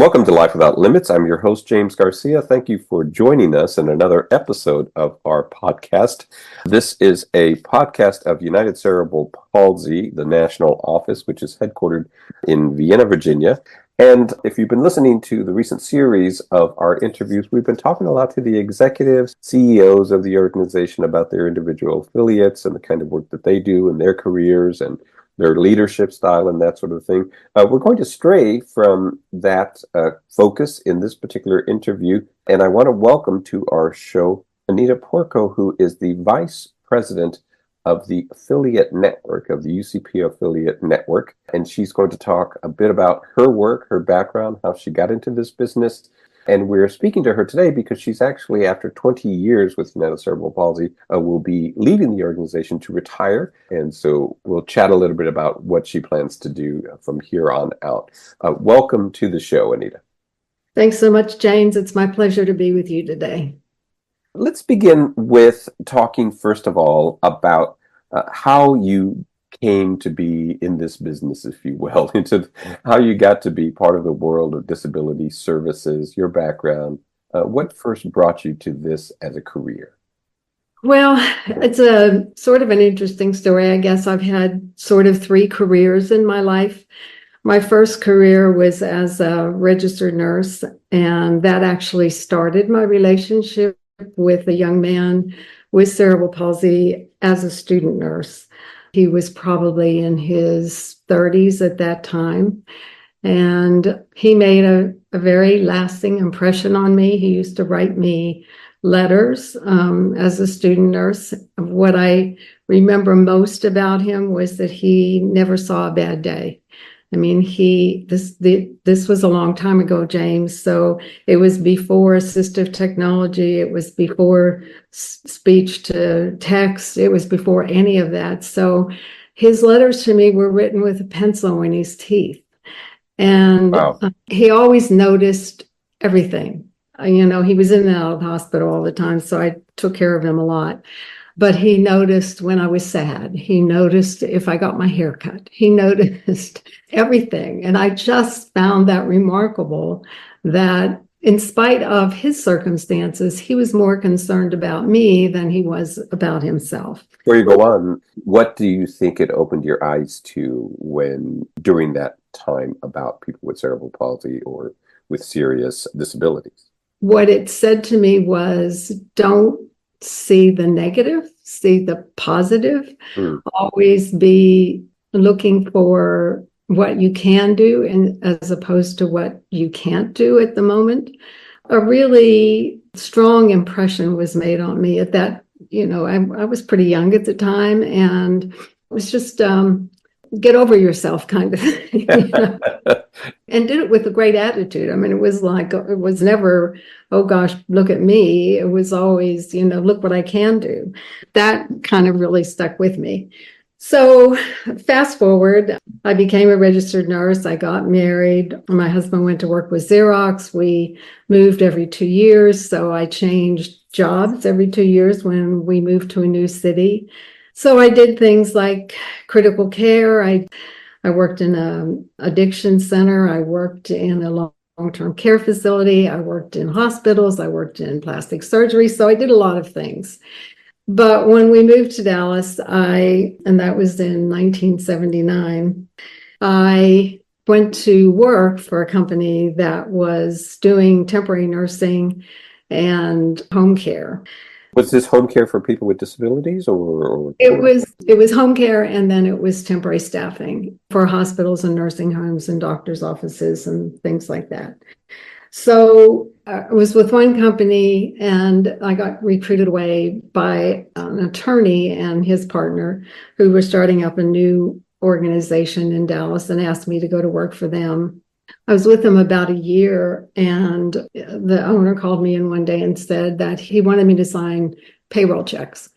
Welcome to Life Without Limits. I'm your host, James Garcia. Thank you for joining us in another episode of our podcast. This is a podcast of United Cerebral Palsy, the national office, which is headquartered in Vienna, Virginia. And if you've been listening to the recent series of our interviews, we've been talking a lot to the executives, CEOs of the organization about their individual affiliates and the kind of work that they do in their careers and their leadership style and that sort of thing. We're going to stray from that focus in this particular interview, and I want to welcome to our show Anita Porco, who is the Vice President of the Affiliate Network, of the UCP Affiliate Network, and she's going to talk a bit about her work, her background, how she got into this business. And we're speaking to her today because she's actually, after 20 years with United Cerebral Palsy, will be leaving the organization to retire. And so we'll chat a little bit about what she plans to do from here on out. Welcome to the show, Anita. Thanks so much, James. It's my pleasure to be with you today. Let's begin with talking, first of all, about how you came to be in this business, if you will, into how you got to be part of the world of disability services, your background. What first brought you to this as a career? Well, it's a sort of an interesting story. I guess I've had sort of three careers in my life. My first career was as a registered nurse, and that actually started my relationship with a young man with cerebral palsy as a student nurse. He was probably in his 30s at that time, and he made a very lasting impression on me. He used to write me letters as a student nurse. What I remember most about him was that he never saw a bad day. I mean, this was a long time ago, James. So it was before assistive technology. It was before speech to text. It was before any of that. So his letters to me were written with a pencil in his teeth. And Wow. He always noticed everything. He was in and out of the hospital all the time, so I took care of him a lot. But he noticed when I was sad. He noticed if I got my hair cut. He noticed everything. And I just found that remarkable that in spite of his circumstances, he was more concerned about me than he was about himself. Before you go on, what do you think it opened your eyes to during that time about people with cerebral palsy or with serious disabilities? What it said to me was, don't see the negative, see the positive. Always be looking for what you can do and as opposed to what you can't do at the moment. A really strong impression was made on me at that. I was pretty young at the time, and it was just get over yourself kind of thing. And did it with a great attitude. I mean, it was never, oh gosh, look at me. It was always, look what I can do. That kind of really stuck with me. So fast forward, I became a registered nurse. I got married. My husband went to work with Xerox. We moved every 2 years. So I changed jobs every 2 years when we moved to a new city. So I did things like critical care. I worked in an addiction center. I worked in a long-term care facility. I worked in hospitals. I worked in plastic surgery. So I did a lot of things. But when we moved to Dallas, and that was in 1979, I went to work for a company that was doing temporary nursing and home care. Was this home care for people with disabilities or? It was home care, and then it was temporary staffing for hospitals and nursing homes and doctors' offices and things like that. So I was with one company, and I got recruited away by an attorney and his partner who were starting up a new organization in Dallas and asked me to go to work for them. I was with them about a year, and the owner called me in one day and said that he wanted me to sign payroll checks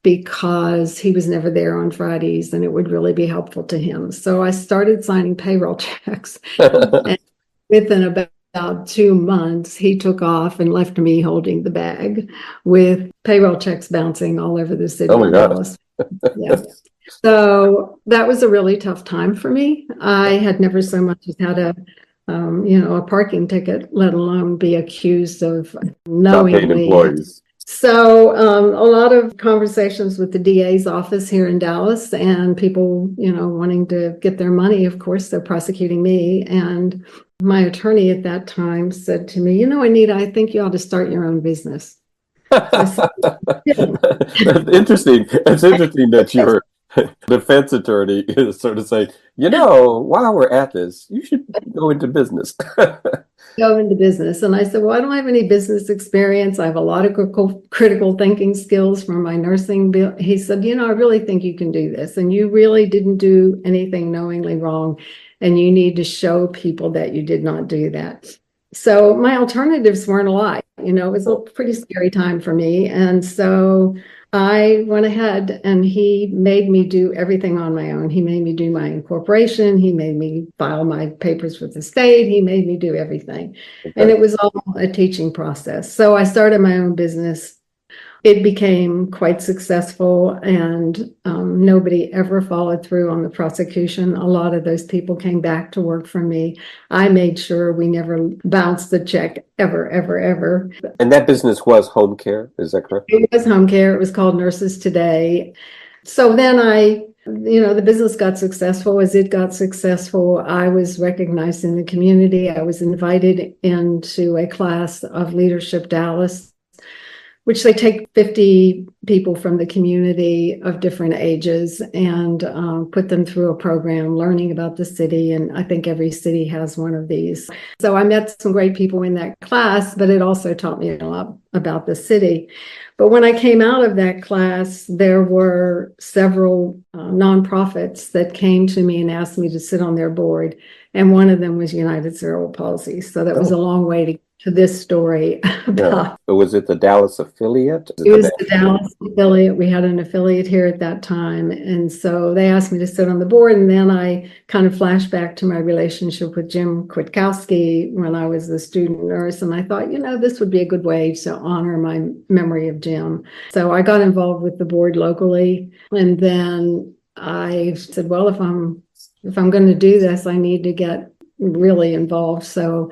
because he was never there on Fridays and it would really be helpful to him. So I started signing payroll checks. And within about 2 months, he took off and left me holding the bag with payroll checks bouncing all over the city of Dallas. Yeah. So that was a really tough time for me. I had never so much as had a a parking ticket, let alone be accused of Not paying knowingly. employees. So a lot of conversations with the DA's office here in Dallas, and people, wanting to get their money. Of course, they're prosecuting me. And my attorney at that time said to me, Anita, I think you ought to start your own business. So I said, "Yeah." That's interesting. It's interesting that your defense attorney is sort of saying, while we're at this, you should go into business. Go into business. And I said, well, I don't have any business experience. I have a lot of critical thinking skills from my nursing. He said, I really think you can do this. And you really didn't do anything knowingly wrong. And you need to show people that you did not do that. So my alternatives weren't a lot. It was a pretty scary time for me. And so I went ahead, and he made me do everything on my own. He made me do my incorporation. He made me file my papers with the state. He made me do everything. Okay. And it was all a teaching process. So I started my own business. It became quite successful, and nobody ever followed through on the prosecution. A lot of those people came back to work for me. I made sure we never bounced the check ever, ever, ever. And that business was home care, is that correct? It was home care. It was called Nurses Today. So then the business got successful. As it got successful, I was recognized in the community. I was invited into a class of Leadership Dallas, which they take 50 people from the community of different ages and put them through a program learning about the city. And I think every city has one of these. So I met some great people in that class, but it also taught me a lot about the city. But when I came out of that class, there were several nonprofits that came to me and asked me to sit on their board. And one of them was United Cerebral Palsy. So that was a long way to this story about. So was it the Dallas affiliate? It was the Dallas affiliate. We had an affiliate here at that time. And so they asked me to sit on the board. And then I kind of flashed back to my relationship with Jim Kwiatkowski when I was a student nurse. And I thought, this would be a good way to honor my memory of Jim. So I got involved with the board locally. And then I said, well, if I'm going to do this, I need to get really involved. So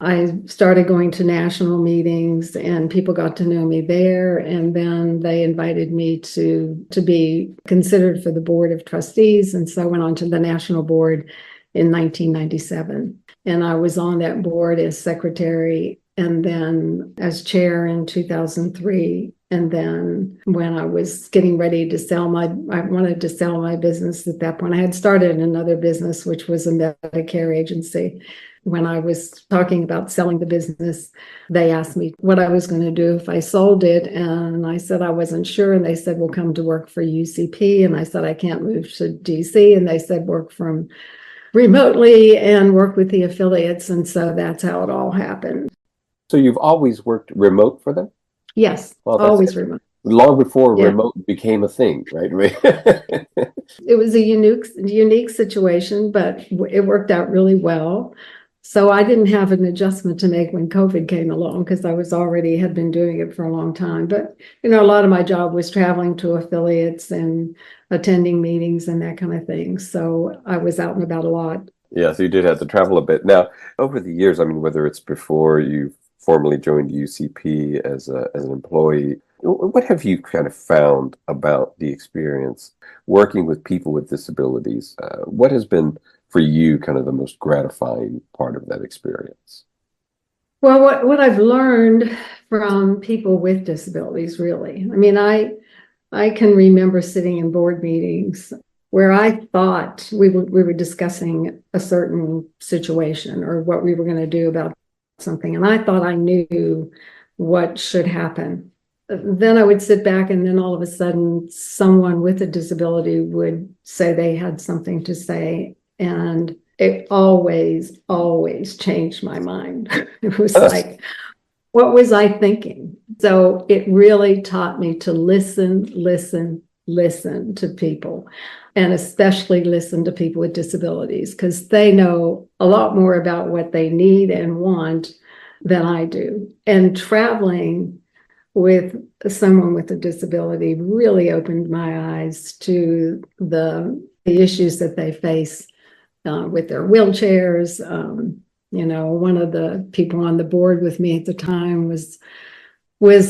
I started going to national meetings, and people got to know me there. And then they invited me to be considered for the board of trustees. And so I went on to the national board in 1997. And I was on that board as secretary, and then as chair in 2003. And then when I was getting ready to I wanted to sell my business at that point. I had started another business, which was a Medicare agency. When I was talking about selling the business, they asked me what I was going to do if I sold it. And I said I wasn't sure. And they said, well, come to work for UCP. And I said, I can't move to DC. And they said, work from remotely and work with the affiliates. And so that's how it all happened. So you've always worked remote for them? Yes, always remote. Long before remote became a thing, right? It was a unique situation, but it worked out really well. So I didn't have an adjustment to make when COVID came along, because I had been doing it for a long time. But, a lot of my job was traveling to affiliates and attending meetings and that kind of thing. So I was out and about a lot. Yeah, so you did have to travel a bit. Now, over the years, whether it's before you formally joined UCP as an employee, what have you kind of found about the experience working with people with disabilities? What has been for you kind of the most gratifying part of that experience? Well, what I've learned from people with disabilities, really, I can remember sitting in board meetings where I thought we were discussing a certain situation or what we were going to do about something, and I thought I knew what should happen. Then I would sit back, and then all of a sudden someone with a disability would say they had something to say, and it always changed my mind. It was like, what was I thinking? So it really taught me to listen to people, and especially listen to people with disabilities, because they know a lot more about what they need and want than I do. And traveling with someone with a disability really opened my eyes to the issues that they face with their wheelchairs, One of the people on the board with me at the time was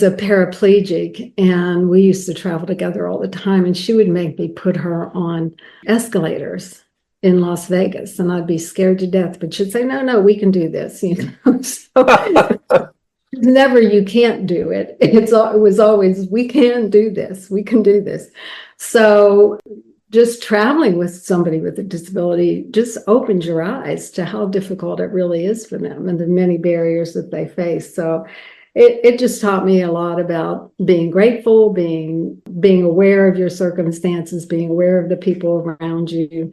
a paraplegic, and we used to travel together all the time, and she would make me put her on escalators in Las Vegas, and I'd be scared to death, but she'd say, no, we can do this. So never, you can't do it. It was always, we can do this. We can do this. So just traveling with somebody with a disability just opens your eyes to how difficult it really is for them and the many barriers that they face. So it just taught me a lot about being grateful, being aware of your circumstances, being aware of the people around you,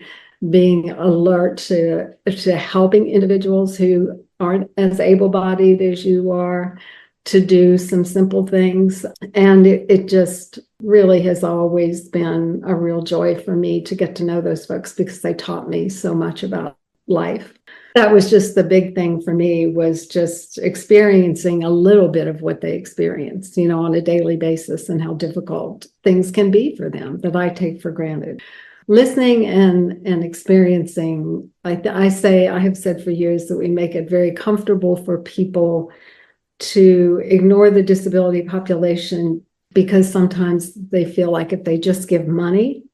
being alert to helping individuals who aren't as able-bodied as you are to do some simple things. And it just really has always been a real joy for me to get to know those folks because they taught me so much about life. That was just the big thing for me, was just experiencing a little bit of what they experienced, on a daily basis, and how difficult things can be for them that I take for granted. Listening and experiencing, I have said for years that we make it very comfortable for people to ignore the disability population because sometimes they feel like if they just give money,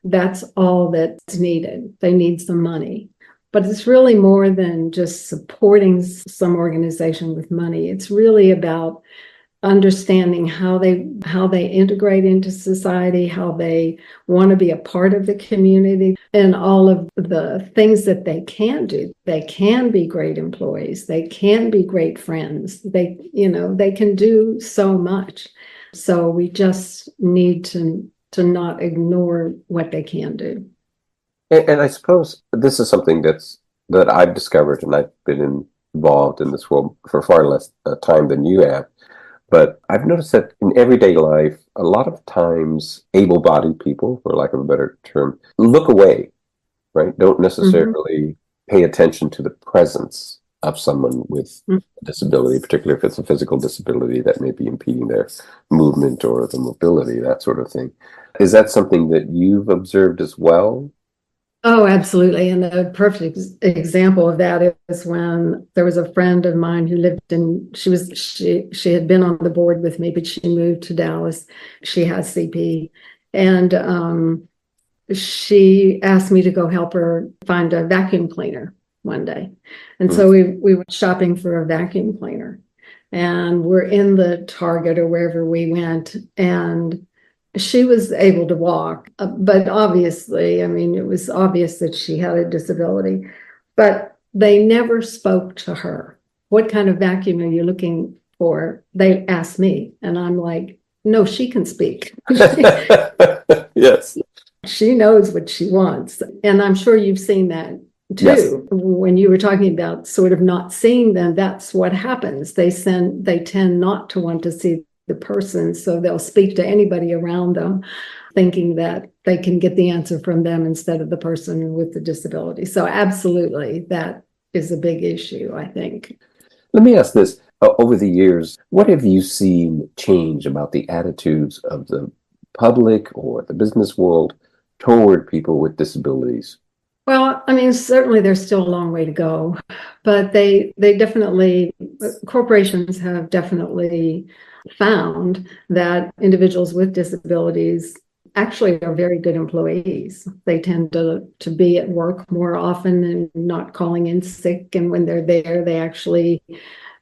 that's all that's needed. They need some money. But it's really more than just supporting some organization with money. It's really about understanding how they integrate into society, how they want to be a part of the community, and all of the things that they can do. They can be great employees. They can be great friends. They can do so much. So we just need to not ignore what they can do. And I suppose this is something that I've discovered, and I've been involved in this world for far less time than you have. But I've noticed that in everyday life, a lot of times able-bodied people, for lack of a better term, look away, right? Don't necessarily pay attention to the presence of someone with a disability, particularly if it's a physical disability that may be impeding their movement or the mobility, that sort of thing. Is that something that you've observed as well? Oh, absolutely. And a perfect example of that is when there was a friend of mine who lived in, she had been on the board with me, but she moved to Dallas. She has CP. And she asked me to go help her find a vacuum cleaner one day. And so we were shopping for a vacuum cleaner. And we're in the Target or wherever we went, and she was able to walk, but obviously, it was obvious that she had a disability, but they never spoke to her. What kind of vacuum are you looking for? They asked me, and I'm like, no, she can speak. Yes. She knows what she wants. And I'm sure you've seen that too. Yes. When you were talking about sort of not seeing them, that's what happens. They tend not to want to see the person, so they'll speak to anybody around them thinking that they can get the answer from them instead of the person with the disability. So absolutely, that is a big issue, I think. Let me ask this. Over the years, what have you seen change about the attitudes of the public or the business world toward people with disabilities? Well, certainly there's still a long way to go, but they definitely, corporations have definitely found that individuals with disabilities actually are very good employees. They tend to be at work more often and not calling in sick. And when they're there, they actually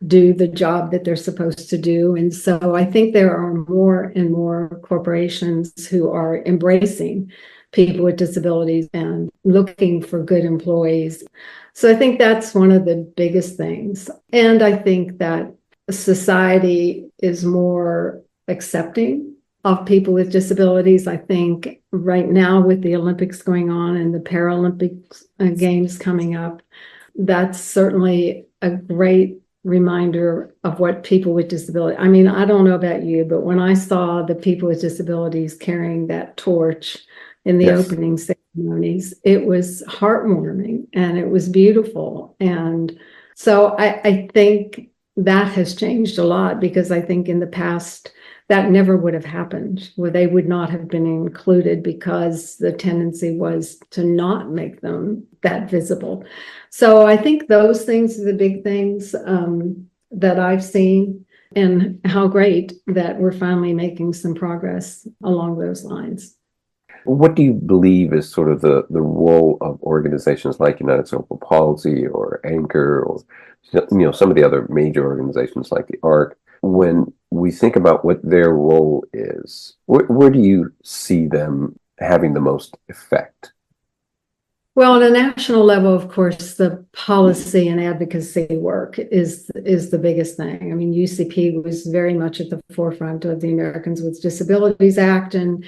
do the job that they're supposed to do. And so I think there are more and more corporations who are embracing people with disabilities and looking for good employees. So I think that's one of the biggest things. And I think that society is more accepting of people with disabilities. I think right now with the Olympics going on and the Paralympics Games coming up, that's certainly a great reminder of what people with disability. I don't know about you, but when I saw the people with disabilities carrying that torch in the opening ceremonies, it was heartwarming and it was beautiful. And so I think that has changed a lot, because I think in the past that never would have happened, where they would not have been included because the tendency was to not make them that visible. So I think those things are the big things that I've seen, and how great that we're finally making some progress along those lines. What do you believe is sort of the role of organizations like United Cerebral Palsy or Anchor, or some of the other major organizations like the ARC, when we think about what their role is? Where do you see them having the most effect? Well, on a national level, of course, the policy and advocacy work is the biggest thing. I mean, UCP was very much at the forefront of the Americans with Disabilities Act, and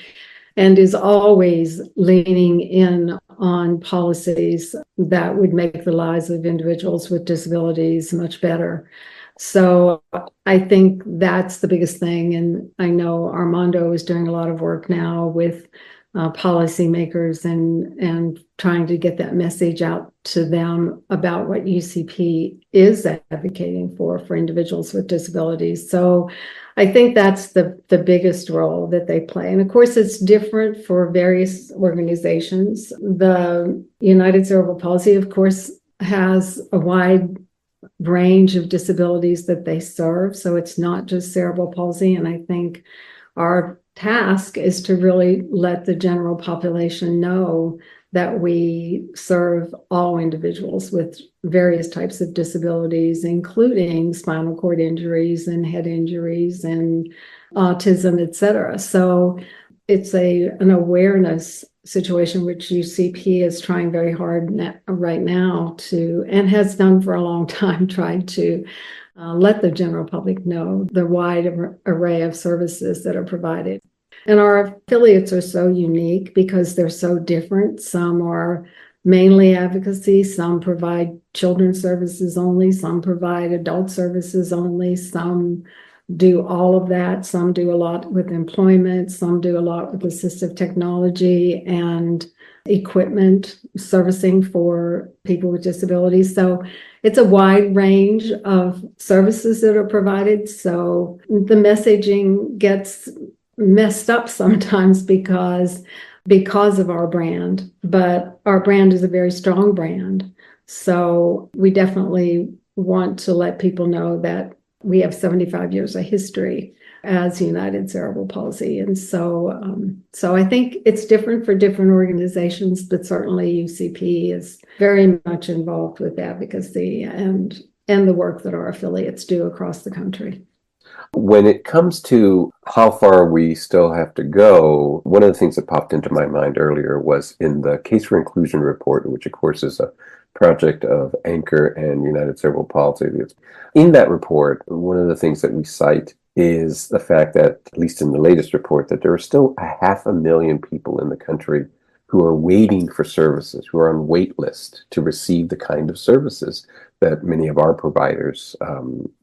is always leaning in on policies that would make the lives of individuals with disabilities much better. So I think that's the biggest thing. And I know Armando is doing a lot of work now with policymakers and trying to get that message out to them about what UCP is advocating for individuals with disabilities. So I think that's the biggest role that they play. And of course, it's different for various organizations. The United Cerebral Palsy, of course, has a wide range of disabilities that they serve. So it's not just cerebral palsy. And I think our task is to really let the general population know that we serve all individuals with various types of disabilities, including spinal cord injuries and head injuries and autism, et cetera. So it's an awareness situation, which UCP is trying very hard right now to, and has done for a long time, trying to let the general public know the wide array of services that are provided. And our affiliates are so unique because they're so different. Some are mainly advocacy, some provide children's services only, some provide adult services only, some do all of that, some do a lot with employment, some do a lot with assistive technology and equipment servicing for people with disabilities. So it's a wide range of services that are provided. So the messaging gets messed up sometimes because of our brand, but our brand is a very strong brand. So we definitely want to let people know that we have 75 years of history as United Cerebral Palsy. And so I think it's different for different organizations, but certainly UCP is very much involved with advocacy and the work that our affiliates do across the country. When it comes to how far we still have to go, one of the things that popped into my mind earlier was in the Case for Inclusion report, which of course is a project of Anchor and United Cerebral Palsy. In that report, one of the things that we cite is the fact that, at least in the latest report, that there are still 500,000 people in the country who are waiting for services, who are on wait list to receive the kind of services that many of our providers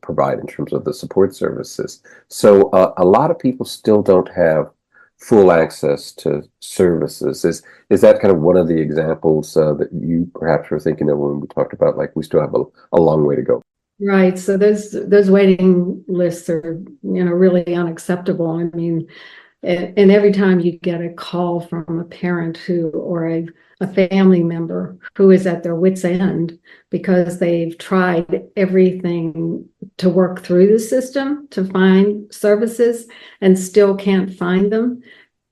provide in terms of the support services. So a lot of people still don't have full access to services. Is that kind of one of the examples that you perhaps were thinking of when we talked about, like, we still have a long way to go? Right. So those waiting lists are, really unacceptable. I mean, and every time you get a call from a parent or a family member who is at their wit's end because they've tried everything to work through the system to find services and still can't find them.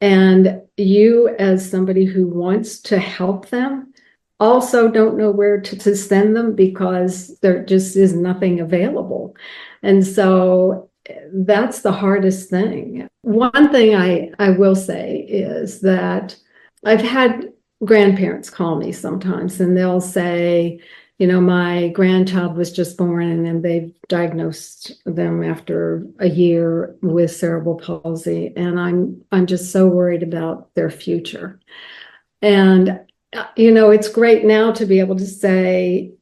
And you, as somebody who wants to help them, also don't know where to send them because there just is nothing available. And so that's the hardest thing. One thing I will say is that I've had grandparents call me sometimes and they'll say, my grandchild was just born and then they've diagnosed them after a year with cerebral palsy. And I'm just so worried about their future. And, it's great now to be able to say,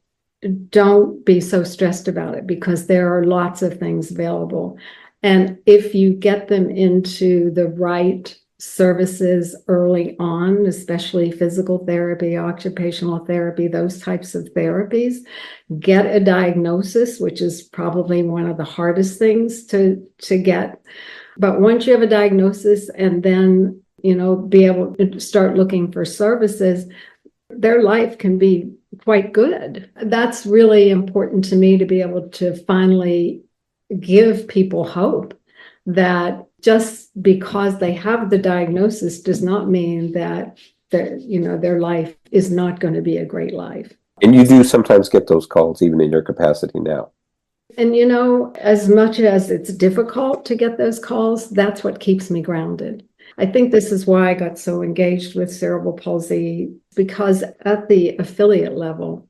don't be so stressed about it because there are lots of things available. And if you get them into the right services early on, especially physical therapy, occupational therapy, those types of therapies, get a diagnosis, which is probably one of the hardest things to get. But once you have a diagnosis and then, be able to start looking for services, their life can be quite good. That's really important to me, to be able to finally give people hope that just because they have the diagnosis does not mean that their life is not going to be a great life. And you do sometimes get those calls even in your capacity now. And as much as it's difficult to get those calls, that's what keeps me grounded. I think this is why I got so engaged with cerebral palsy, because at the affiliate level,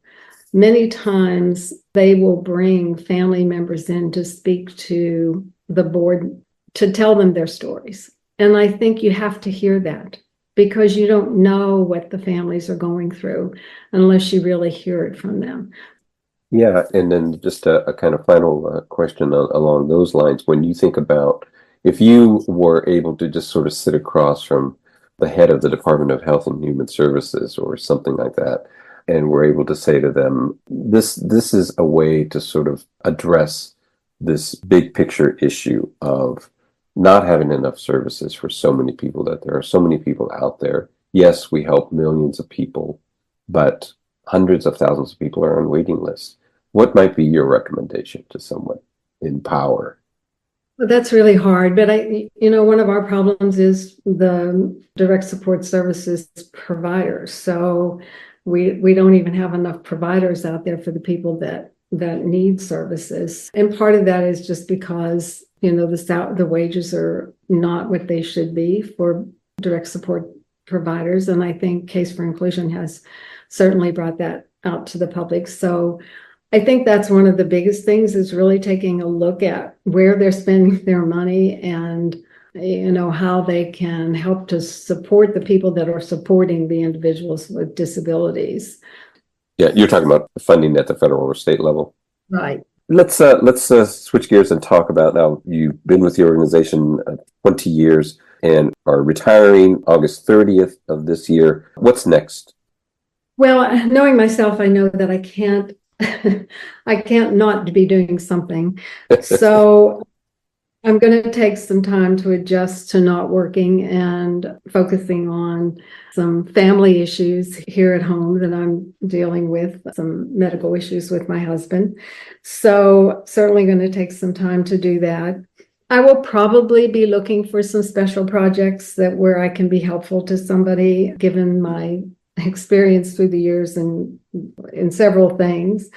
many times they will bring family members in to speak to the board to tell them their stories. And I think you have to hear that, because you don't know what the families are going through unless you really hear it from them. Yeah, and then just a kind of final question along those lines. When you think about if you were able to just sort of sit across from the head of the Department of Health and Human Services or something like that, and were able to say to them, this is a way to sort of address this big picture issue of not having enough services for so many people, that there are so many people out there. Yes, we help millions of people, but hundreds of thousands of people are on waiting lists. What might be your recommendation to someone in power? Well, that's really hard, but one of our problems is the direct support services providers. So we don't even have enough providers out there for the people that need services. And part of that is just because, the wages are not what they should be for direct support providers. And I think Case for Inclusion has certainly brought that out to the public. So I think that's one of the biggest things, is really taking a look at where they're spending their money and, how they can help to support the people that are supporting the individuals with disabilities. Yeah, you're talking about funding at the federal or state level. Right. Let's switch gears and talk about, now you've been with the organization 20 years and are retiring August 30th of this year. What's next? Well, knowing myself, I know that I can't not be doing something. So I'm going to take some time to adjust to not working and focusing on some family issues here at home that I'm dealing with, some medical issues with my husband. So certainly going to take some time to do that. I will probably be looking for some special projects where I can be helpful to somebody, given my experience through the years in several things.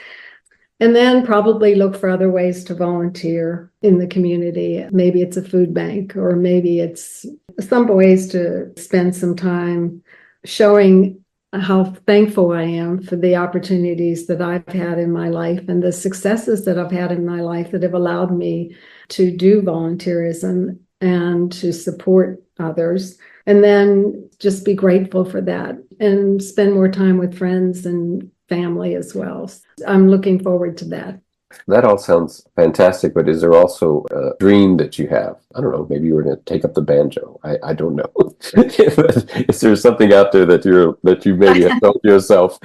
And then probably look for other ways to volunteer in the community. Maybe it's a food bank, or maybe it's some ways to spend some time showing how thankful I am for the opportunities that I've had in my life and the successes that I've had in my life that have allowed me to do volunteerism and to support others. And then just be grateful for that and spend more time with friends and family as well. I'm looking forward to that. That all sounds fantastic, but is there also a dream that you have? I don't know, maybe you were going to take up the banjo. I don't know. Is there something out there that you maybe have told yourself,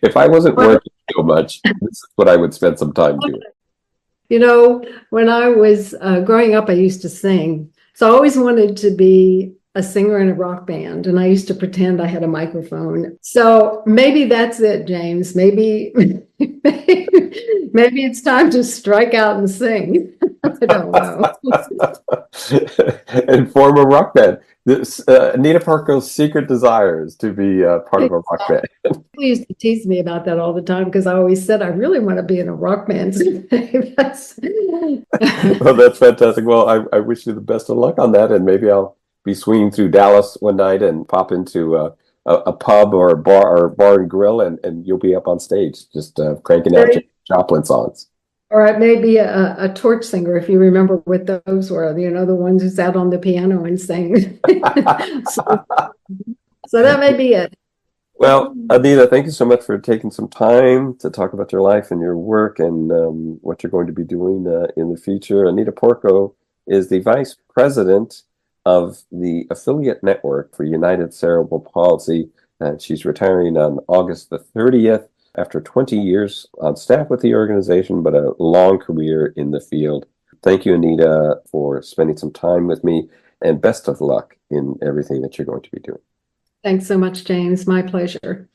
if I wasn't working so much, this is what I would spend some time doing? When I was growing up, I used to sing. So I always wanted to be a singer in a rock band, and I used to pretend I had a microphone. So maybe that's it, James. Maybe it's time to strike out and sing. I don't know. And form a rock band. This Anita Porco's secret desire is to be part of a rock band. People used to tease me about that all the time, because I always said I really want to be in a rock band. Well, that's fantastic. Well, I wish you the best of luck on that, and maybe I'll be swinging through Dallas one night and pop into a pub or a bar and grill, and you'll be up on stage just cranking out Joplin songs. Or it may be a torch singer, if you remember what those were, the ones who sat on the piano and sang. So that may be it. Well, Anita, thank you so much for taking some time to talk about your life and your work and what you're going to be doing in the future. Anita Porco is the Vice President of the affiliate network for United Cerebral Palsy, and she's retiring on August the 30th after 20 years on staff with the organization, but a long career in the field. Thank you, Anita, for spending some time with me, and best of luck in everything that you're going to be doing. Thanks so much, James. My pleasure.